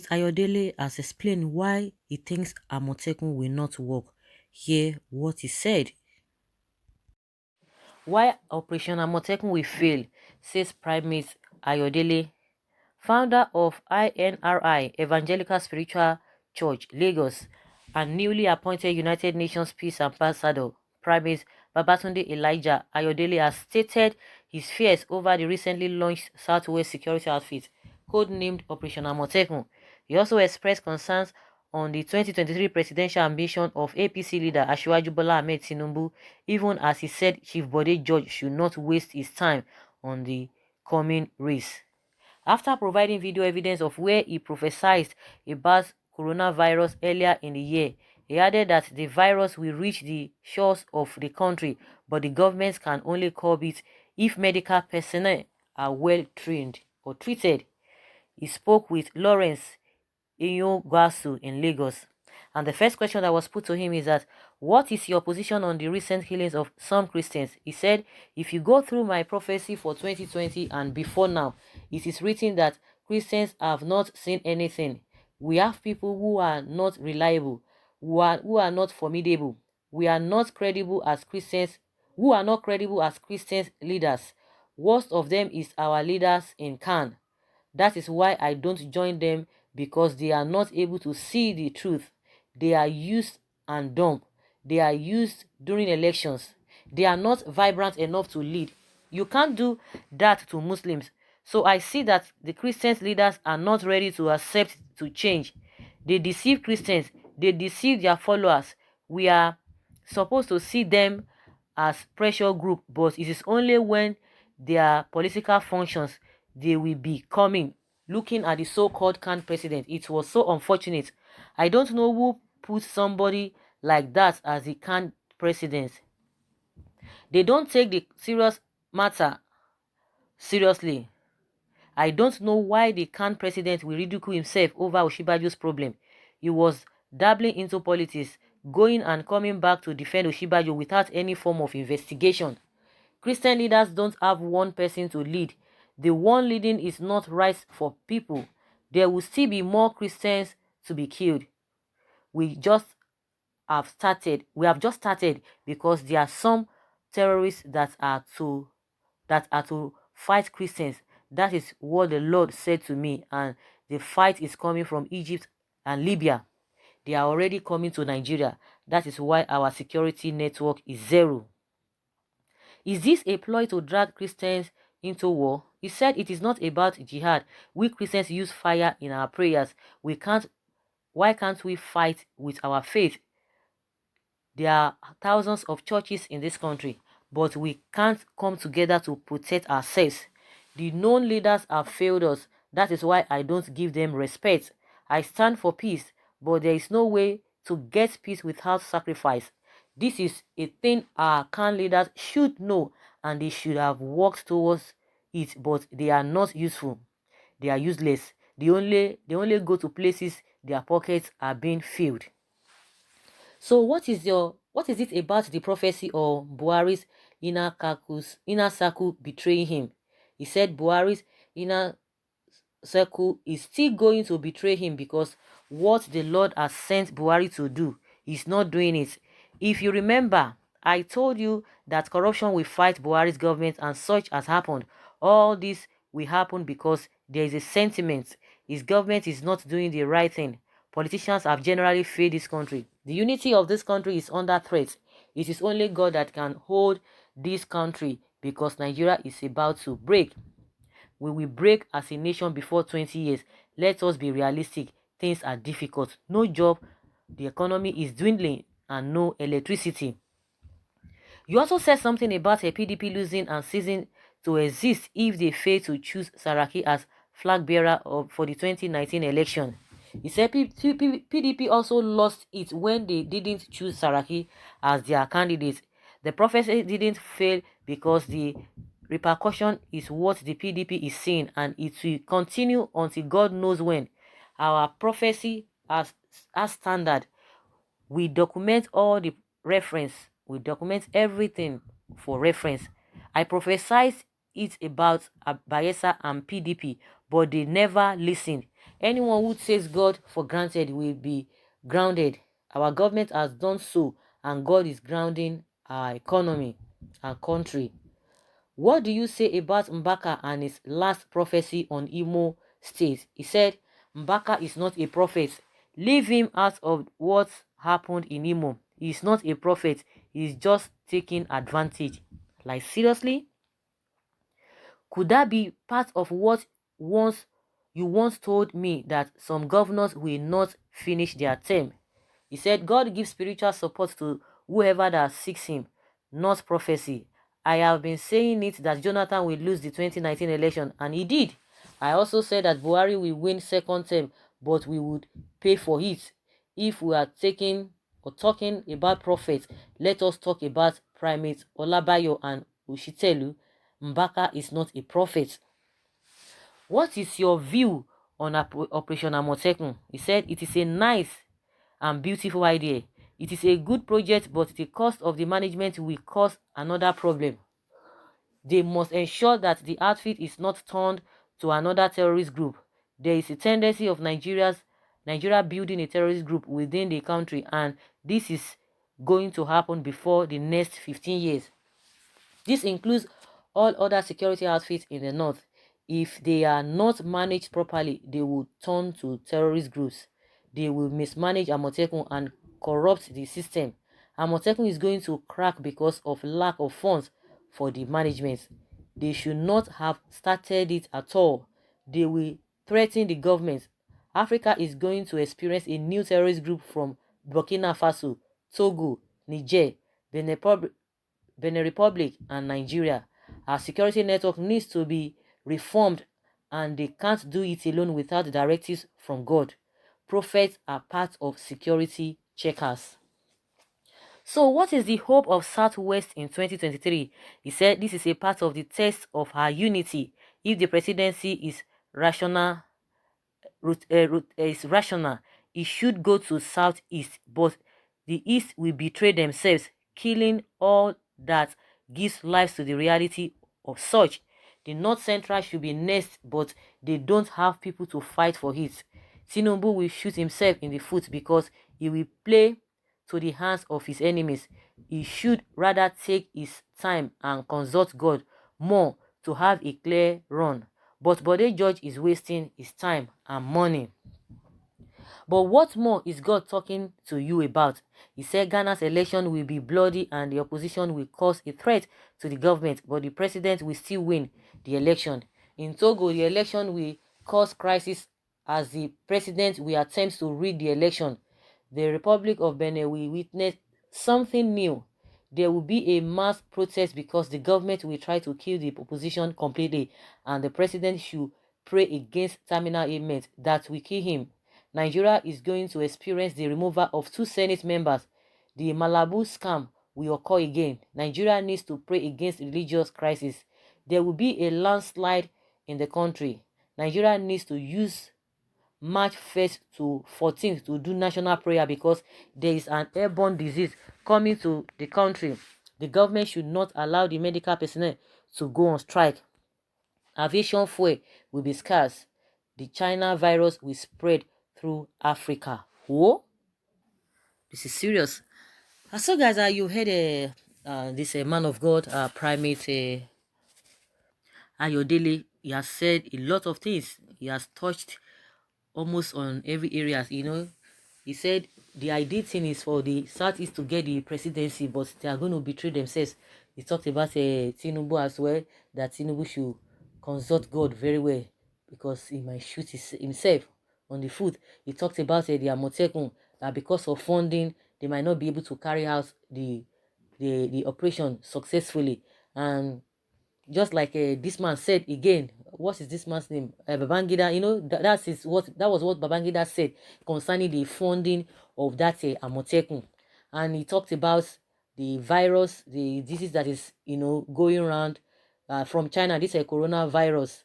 Prince Ayodele has explained why he thinks Amotekun will not work. Hear what he said. Why Operation Amotekun will fail, says Primate Ayodele, founder of INRI, Evangelical Spiritual Church, Lagos, and newly appointed United Nations Peace Ambassador, Primate Babatunde Elijah Ayodele, has stated his fears over the recently launched Southwest security outfit, codenamed Operation Amotekun. He also expressed concerns on the 2023 presidential ambition of APC leader Asiwaju Bola Ahmed Tinubu, even as he said Chief Bode George should not waste his time on the coming race. After providing video evidence of where he prophesied about coronavirus earlier in the year, he added that the virus will reach the shores of the country, but the government can only curb it if medical personnel are well trained or treated. He spoke with Lawrence Iyongwasu in Lagos. And the first question that was put to him is that, what is your position on the recent killings of some Christians? He said, if you go through my prophecy for 2020 and before now, it is written that Christians have not seen anything. We have people who are not reliable, who are not formidable. We are not credible as Christians, who are not credible as Christians leaders. Worst of them is our leaders in Khan. That is why I don't join them, because they are not able to see the truth. They are used and dumb. They are used during elections. They are not vibrant enough to lead. You can't do that to Muslims. So I see that the Christian leaders are not ready to accept to change. They deceive Christians. They deceive their followers. We are supposed to see them as pressure group, but it is only when their political functions they will be coming. Looking at the so-called Khan president, it was so unfortunate. I don't know who put somebody like that as the Khan president. They don't take the serious matter seriously. I don't know why the Khan president will ridicule himself over Oshibaju's problem. He was dabbling into politics, going and coming back to defend Oshibaju without any form of investigation. Christian leaders don't have one person to lead. The one leading is not right for people. There will still be more Christians to be killed. We have just started because there are some terrorists that are to fight Christians. That is what the Lord said to me, and the fight is coming from Egypt and Libya. They are already coming to Nigeria. That is why our security network is zero. Is this a ploy to drag Christians into war? He said it is not about jihad. We Christians use fire in our prayers. Why can't we fight with our faith? There are thousands of churches in this country, but we can't come together to protect ourselves. The known leaders have failed us. That is why I don't give them respect. I stand for peace, but there is no way to get peace without sacrifice. This is a thing our Khan leaders should know, and they should have worked towards it, but they are not useful. They are useless. They only go to places their pockets are being filled. So what is it about the prophecy of Buhari's inner circle betraying him? He said Buhari's inner circle is still going to betray him because what the Lord has sent Buhari to do, he's not doing it. If you remember, I told you that corruption will fight Buhari's government, and such has happened. All this will happen because there is a sentiment his government is not doing the right thing. Politicians have generally failed this country. The unity of this country is under threat. It is only God that can hold this country, because Nigeria is about to break. We will break as a nation before 20 years. Let us be realistic. Things are difficult. No job, the economy is dwindling, and no electricity. You also said something about a PDP losing and ceasing to exist if they fail to choose Saraki as flag bearer for the 2019 election. He said PDP also lost it when they didn't choose Saraki as their candidate. The prophecy didn't fail because the repercussion is what the PDP is seeing, and it will continue until God knows when. Our prophecy as standard. We document all the reference. We document everything for reference. I prophesied it about Bayelsa and PDP, but they never listened. Anyone who takes God for granted will be grounded. Our government has done so, and God is grounding our economy and country. What do you say about Mbaka and his last prophecy on Imo State? He said, Mbaka is not a prophet. Leave him out of what happened in Imo. He is not a prophet. He is just taking advantage. Like, seriously? Could that be part of what you once told me, that some governors will not finish their term? He said, God gives spiritual support to whoever that seeks him, not prophecy. I have been saying it that Jonathan will lose the 2019 election, and he did. I also said that Buhari will win second term, but we would pay for it. If we are taking or talking about prophets, let us talk about primates Olabayo and Ushitelu. Mbaka is not a prophet. What is your view on Operation Amotekun? He said it is a nice and beautiful idea. It is a good project, but the cost of the management will cause another problem. They must ensure that the outfit is not turned to another terrorist group. There is a tendency of Nigeria building a terrorist group within the country, and this is going to happen before the next 15 years. This includes all other security outfits in the north. If they are not managed properly, they will turn to terrorist groups. They will mismanage Amotekun and corrupt the system. Amotekun is going to crack because of lack of funds for the management. They should not have started it at all. They will threaten the government. Africa is going to experience a new terrorist group from Burkina Faso, Togo, Niger, Benin Republic, and Nigeria. Our security network needs to be reformed, and they can't do it alone without directives from God. Prophets are part of security checkers. So what is the hope of Southwest in 2023? He said this is a part of the test of our unity. If the presidency is rational, is rational, it should go to Southeast, but the East will betray themselves, killing all that gives life to the reality of such. The North Central should be next, but they don't have people to fight for it. Tinubu will shoot himself in the foot because he will play to the hands of his enemies. He should rather take his time and consult God more to have a clear run. But Bode George is wasting his time and money. But what more is God talking to you about? He said Ghana's election will be bloody and the opposition will cause a threat to the government, but the president will still win the election. In Togo, the election will cause crisis as the president will attempt to rig the election. The Republic of Benin will witness something new. There will be a mass protest because the government will try to kill the opposition completely, and the president should pray against terminal ailment that will kill him. Nigeria is going to experience the removal of 2 Senate members. The Malabu scam will occur again. Nigeria needs to pray against religious crisis. There will be a landslide in the country. Nigeria needs to use March 1st to 14th to do national prayer because there is an airborne disease coming to the country. The government should not allow the medical personnel to go on strike. Aviation fuel will be scarce. The China virus will spread through Africa. Whoa, this is serious. So guys, you heard this man of God, primate Ayodele. He has said a lot of things. He has touched almost on every area. He said the ideal thing is for the Southeast to get the presidency, but they are going to betray themselves. He talked about Tinubu as well, that Tinubu should consult God very well because he might shoot himself on the foot. He talked about the Amotekun, that because of funding, they might not be able to carry out the operation successfully. And just like this man said again, what is this man's name? Babangida. That was what Babangida said concerning the funding of that Amotekun, and he talked about the virus, the disease that is going around from China. This coronavirus,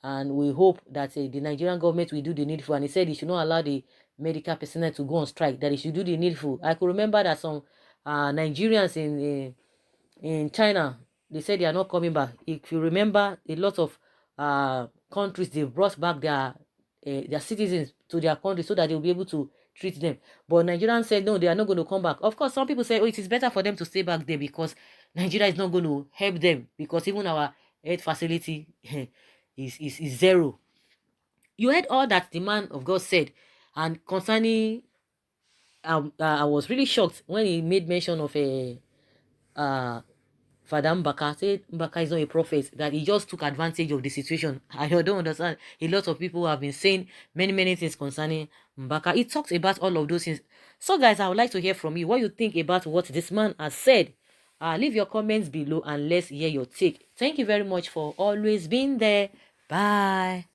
and we hope that the Nigerian government will do the needful. And he said he should not allow the medical personnel to go on strike. That he should do the needful. I could remember that some Nigerians in China, they said they are not coming back. If you remember, a lot of countries, they brought back their their citizens to their country so that they will be able to treat them. But Nigerians said no, they are not going to come back. Of course, some people say, oh, it is better for them to stay back there because Nigeria is not going to help them because even our health facility is zero. You heard all that the man of God said, and concerning, I was really shocked when he made mention of a Father Mbaka. Said Mbaka is not a prophet, that he just took advantage of the situation. I don't understand. A lot of people have been saying many things concerning Mbaka. He talks about all of those things. So guys, I would like to hear from you what you think about what this man has said. Leave your comments below and let's hear your take. Thank you very much for always being there. Bye.